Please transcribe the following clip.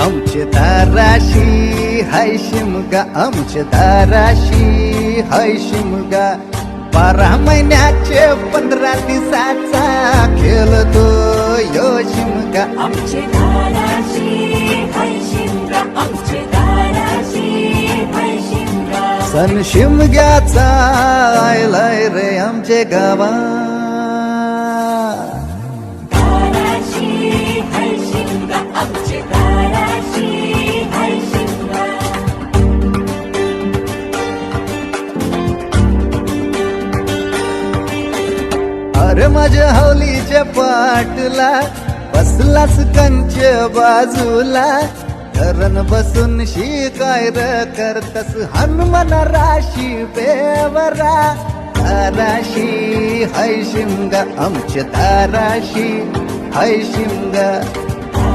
आमचे दाराशी हाय शिमगा, आमचे दाराशी हाय शिमगा. 12 महिन्याचे 15 दिवसाचा खेळतो यो शिमगा. आमचे दाराशी हाय शिमगा, आमचे दाराशी हाय शिमगा. सण शिमग्याचा आयलाय रे आमचे गावा. दाराशी हाय शिमगा, आमचे दाराशी हाय शिमगा. अरे माझ्या हवलीच्या पाटला बसलास कंच बाजूला. धरण बसून शिकाय र करतस हनुमान राशी बेवरा. दाराशी हाय शिमगा, आमच्या दाराशी हाय शिमगा.